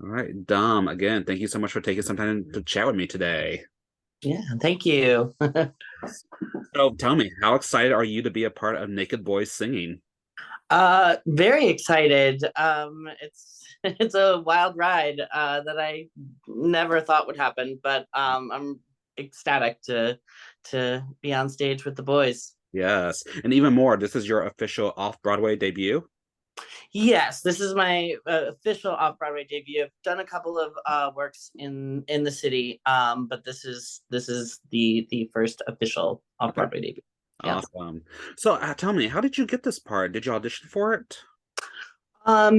All right, Dom, again, thank you so much for taking some time to chat with me today. Yeah, thank you. So tell me, how excited are you to be a part of Naked Boys Singing? Very excited. It's a wild ride that I never thought would happen, but I'm ecstatic to be on stage with the boys. Yes, and even more, this is your official off-Broadway debut? Yes, this is my official off-Broadway debut. I've done a couple of works in the city, but this is the first official Okay, off-Broadway debut. Yeah. awesome. So tell me, how did you get this part? Did you audition for it? I've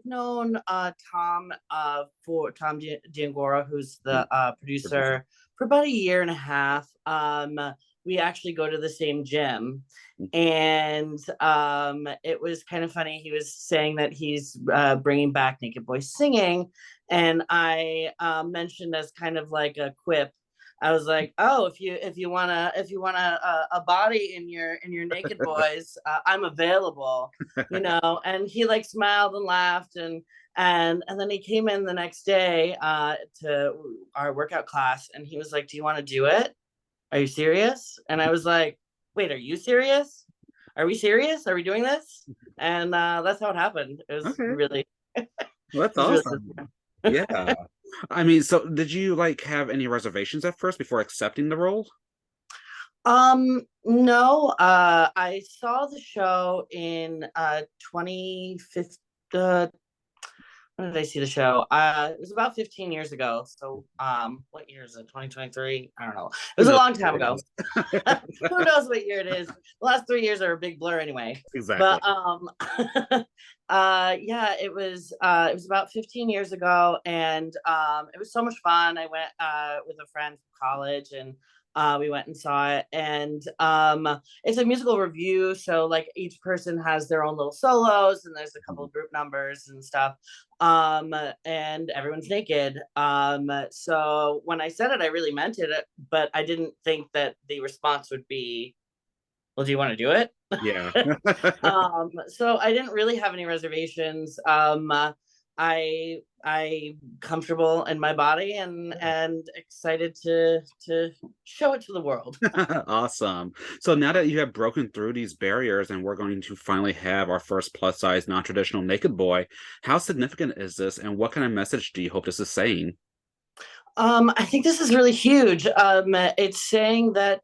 known Tom Giangora, who's Hmm, the producer. producer, for about a year and a half. We actually go to the same gym, and it was kind of funny. He was saying that he's bringing back Naked Boys Singing, and I mentioned as kind of like a quip. I was like, "Oh, if you want a body in your Naked Boys, I'm available." And he like smiled and laughed, and then he came in the next day to our workout class, and he was like, do you want to do it? Are you serious? And I was like, wait, are you serious? Are we serious? Are we doing this? And that's how it happened. It was Okay, really well, it that's was really awesome. Yeah. I mean, so did you like have any reservations at first before accepting the role? No, I saw the show in 2015. When did I see the show? It was about 15 years ago. So, what year is it? 2023? I don't know. It Who was a knows long what time it ago. is? Who knows what year it is? The last 3 years are a big blur anyway. Exactly. But yeah, it was about 15 years ago, and it was so much fun. I went with a friend from college, and we went and saw it, and it's a musical review, so like each person has their own little solos, and there's a couple of group numbers and stuff, and everyone's naked. So when I said it, I really meant it, but I didn't think that the response would be, well, do you want to do it? Yeah. So I didn't really have any reservations. I comfortable in my body, and excited to show it to the world. Awesome. So now that you have broken through these barriers and we're going to finally have our first plus size non-traditional naked boy, how significant is this and what kind of message do you hope this is saying? I think this is really huge. It's saying that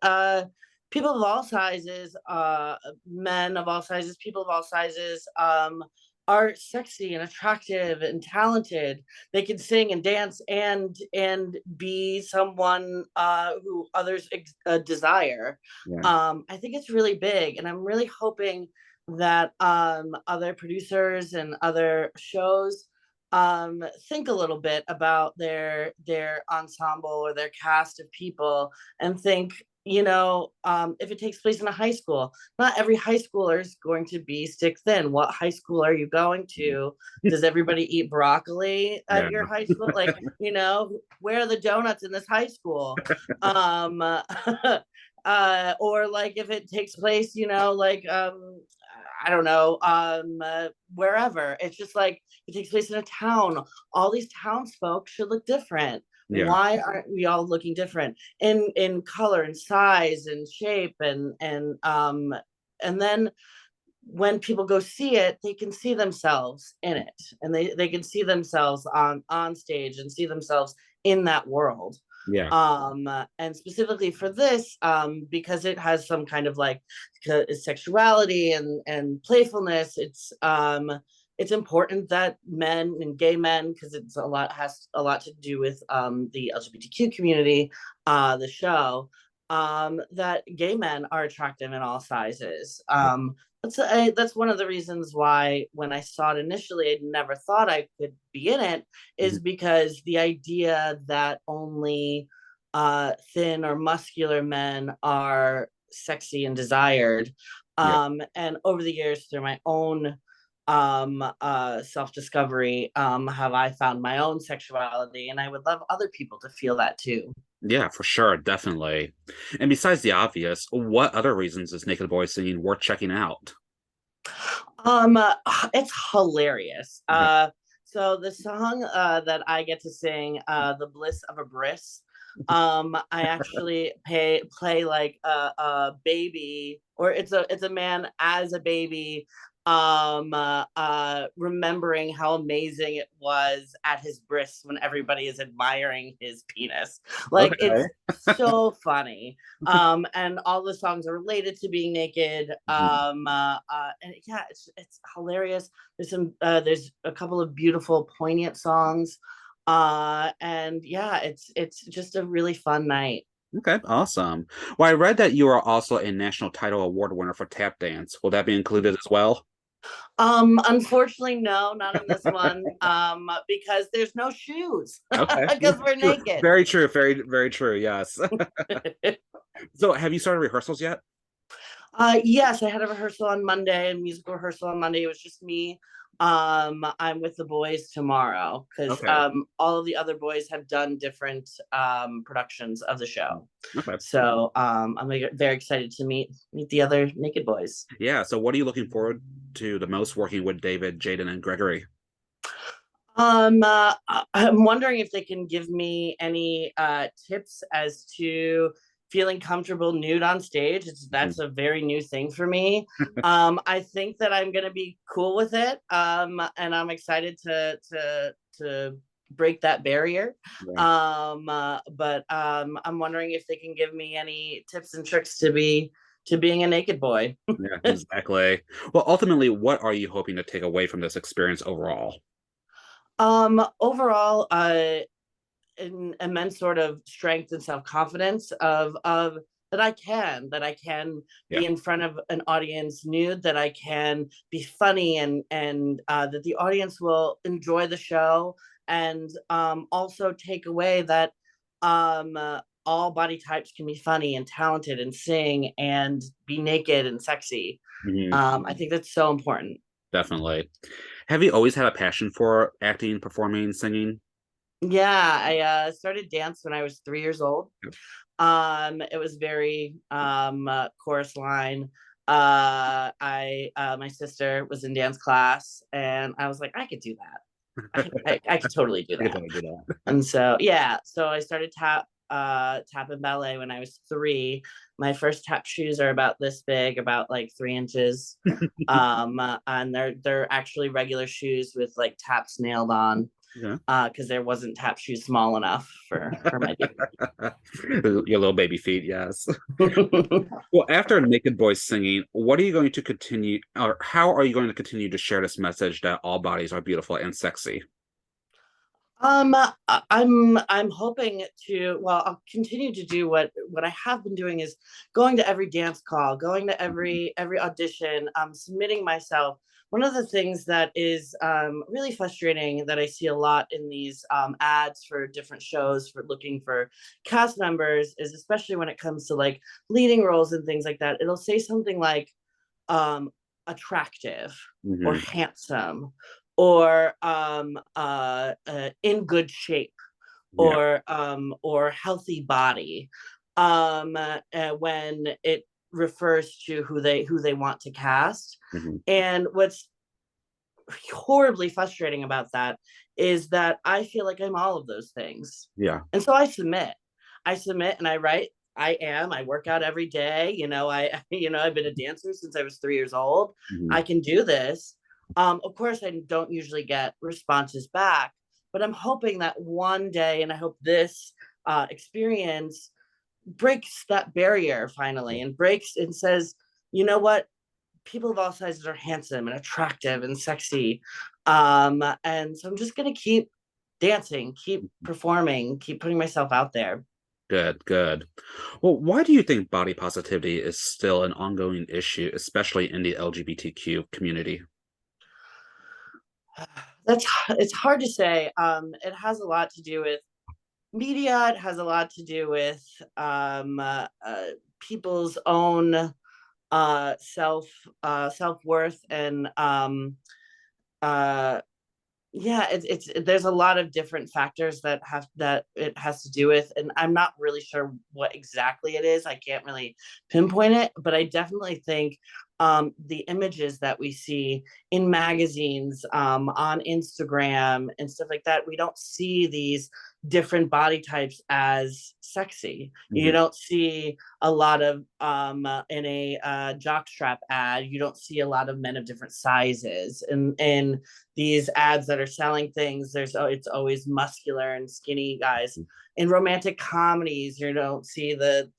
people of all sizes, men of all sizes, people of all sizes, are sexy and attractive and talented. They can sing and dance and be someone who others desire. Yeah. I think it's really big, and I'm really hoping that other producers and other shows think a little bit about their ensemble or their cast of people, and think, if it takes place in a high school, not every high schooler is going to be stick thin. What high school are you going to? Does everybody eat broccoli Yeah. at your high school? Like, where are the donuts in this high school? um or like if it takes place, like I don't know, wherever. It's just like it takes place in a town. All these townsfolk should look different. Yeah. Why aren't we all looking different in color and size and shape, and then when people go see it, they can see themselves in it, and they can see themselves on stage and see themselves in that world. Yeah. And specifically for this, because it has some kind of like sexuality and playfulness, it's important that men and gay men, because has a lot to do with the LGBTQ community, the show, that gay men are attractive in all sizes. That's one of the reasons why when I saw it initially, I never thought I could be in it, is Mhm. because the idea that only thin or muscular men are sexy and desired. Yeah. And over the years, through my own self discovery, have I found my own sexuality, and I would love other people to feel that too. Yeah, for sure, definitely. And besides the obvious, what other reasons is Naked Boy Singing worth checking out? It's hilarious. Okay. So the song that I get to sing, "The Bliss of a Bris," I actually play like a baby, or it's a man as a baby, remembering how amazing it was at his bris when everybody is admiring his penis. Like Okay. it's so funny. And all the songs are related to being naked. Mhm. And yeah, it's hilarious. There's a couple of beautiful, poignant songs. And yeah, it's just a really fun night. Okay, awesome. Well, I read that you are also a National Title Award winner for tap dance. Will that be included as well? Unfortunately, no, not in this one. Because there's no shoes Okay. because we're naked. Very true. Very, very true. Yes. So, have you started rehearsals yet? Yes, I had a rehearsal on Monday, a musical rehearsal on Monday. It was just me. I'm with the boys tomorrow because Okay. all of the other boys have done different productions of the show. Okay. So I'm very excited to meet the other naked boys. Yeah. So, what are you looking forward to the most working with David, Jaden, and Gregory? I'm wondering if they can give me any tips as to feeling comfortable nude on stage. That's Mhm. a very new thing for me. I think that I'm gonna be cool with it, and I'm excited to break that barrier. Yeah. But I'm wondering if they can give me any tips and tricks to being a naked boy. Yeah, exactly. Well, ultimately, what are you hoping to take away from this experience overall? Overall, an immense sort of strength and self-confidence of that I can Yeah. be in front of an audience nude, that I can be funny, and that the audience will enjoy the show, and also take away that all body types can be funny and talented and sing and be naked and sexy. Mhm. I think that's so important. Definitely. Have you always had a passion for acting, performing, singing? Yeah, I started dance when I was 3 years old. It was very chorus line. I My sister was in dance class, and I was like, I could do that. I could totally do I can that. totally do that. And so yeah, so I started tap and ballet when I was 3. My first tap shoes are about this big, about like 3 inches. And they're actually regular shoes with like taps nailed on, Yeah. because there wasn't tap shoes small enough for my Your little baby feet, yes. baby. Well, after Naked Boys singing, what are you going to continue, or how are you going to continue to share this message that all bodies are beautiful and sexy? I'm hoping to, well, I'll continue to do what I have been doing, is going to every dance call, going to every audition, submitting myself. One of the things that is really frustrating that I see a lot in these ads for different shows for looking for cast members is, especially when it comes to like leading roles and things like that, it'll say something like um, attractive or Hmm. handsome or in good shape Yeah. or healthy body, when it refers to who they want to cast. Hmm. And what's horribly frustrating about that is that I feel like I'm all of those things. Yeah. And so I submit and I write. I work out every day. I've been a dancer since I was 3 years old. Hmm. I can do this. Of course, I don't usually get responses back, but I'm hoping that one day, and I hope this experience breaks that barrier finally, and breaks and says, you know what? People of all sizes are handsome and attractive and sexy. And so I'm just going to keep dancing, keep performing, keep putting myself out there. Good, good. Well, why do you think body positivity is still an ongoing issue, especially in the LGBTQ community? It's hard to say. It has a lot to do with media. It has a lot to do with people's own self-worth, and uh, yeah, it's there's a lot of different factors that it has to do with, and I'm not really sure what exactly it is. I can't really pinpoint it, but I definitely think the images that we see in magazines, on Instagram and stuff like that, we don't see these different body types as sexy. You Mhm. don't see a lot of in a jockstrap ad. You don't see a lot of men of different sizes, and in these ads that are selling things, it's always muscular and skinny guys. In romantic comedies, you don't see the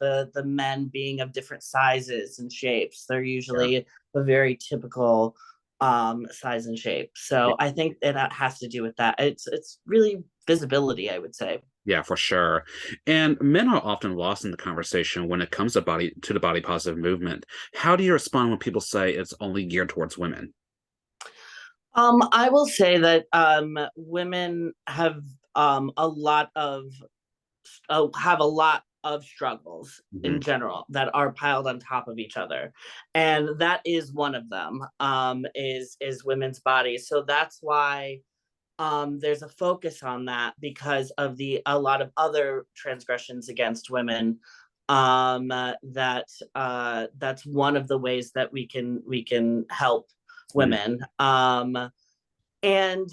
men being of different sizes and shapes. They're Yeah. usually a very typical size and shape. So I think that has to do with that. It's really visibility, I would say. Yeah, for sure. And men are often lost in the conversation when it comes to the body positive movement. How do you respond when people say it's only geared towards women? I will say that women have a lot of have a lot of struggles in Hmm. general that are piled on top of each other, and that is one of them. Is women's bodies. So that's why there's a focus on that, because of the a lot of other transgressions against women. That's one of the ways that we can help Hmm. women. And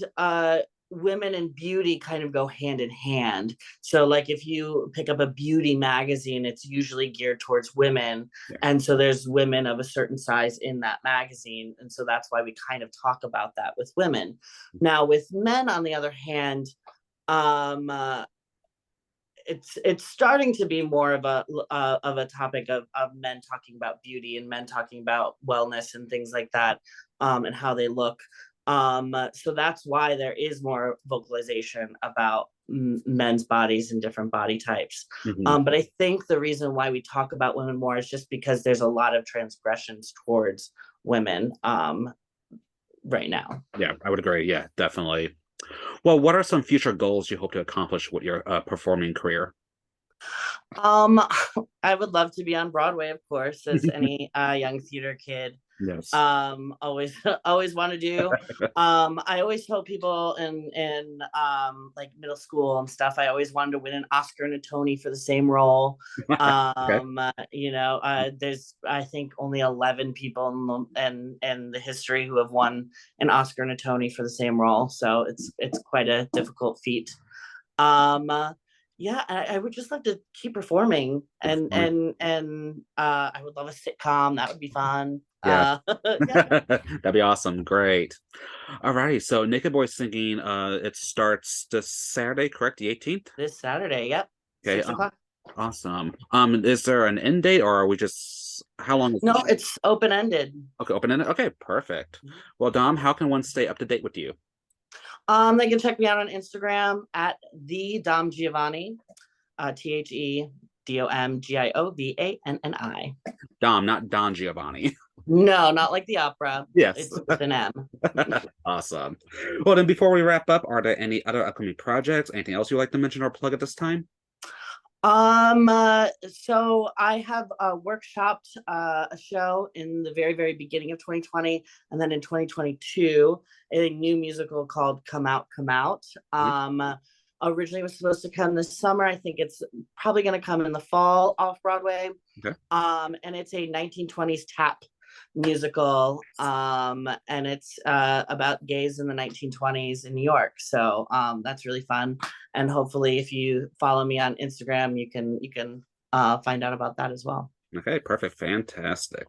women and beauty kind of go hand in hand. So, like, if you pick up a beauty magazine, it's usually geared towards women. Yeah. And so there's women of a certain size in that magazine. And so that's why we kind of talk about that with women. Now, with men, on the other hand, um, uh, it's starting to be more of a topic of men talking about beauty and men talking about wellness and things like that, and how they look. So that's why there is more vocalization about men's bodies and different body types. Hmm. But I think the reason why we talk about women more is just because there's a lot of transgressions towards women right now. Yeah, I would agree. Yeah, definitely. Well, what are some future goals you hope to accomplish with your performing career? Um, I would love to be on Broadway, of course, as any young theater kid Yes. always always want to do. I always tell people in like middle school and stuff, I always wanted to win an Oscar and a Tony for the same role. Okay. There's, I think, only 11 people in the history who have won an Oscar and a Tony for the same role, so it's quite a difficult feat. um yeah, I would just love to keep performing, and I would love a sitcom. That would be fun. Yeah. Yeah. That'd be awesome. Great. Alrighty. So Naked Boy Singing, it starts this Saturday, correct? The 18th? This Saturday, yep, Okay. 6 o'clock. Awesome. Is there an end date or are we just how long is the No, show? it's open ended. Okay, open ended. Okay, perfect. Well, Dom, how can one stay up to date with you? They can check me out on Instagram at the Dom Giovanni, TheDomGiovanni. Dom, not Don Giovanni. No, not like the opera. Yes. It's with an M. Awesome. Well, then before we wrap up, are there any other upcoming projects? Anything else you'd like to mention or plug at this time? So I have workshopped a show in the very, very beginning of 2020, and then in 2022, a new musical called Come Out, Come Out. Mhm. Originally it was supposed to come this summer. I think it's probably going to come in the fall, off Broadway. Okay. And it's a 1920s tap musical, and it's about gays in the 1920s in New York. So that's really fun, and hopefully, if you follow me on Instagram, you can find out about that as well. Okay, perfect. Fantastic.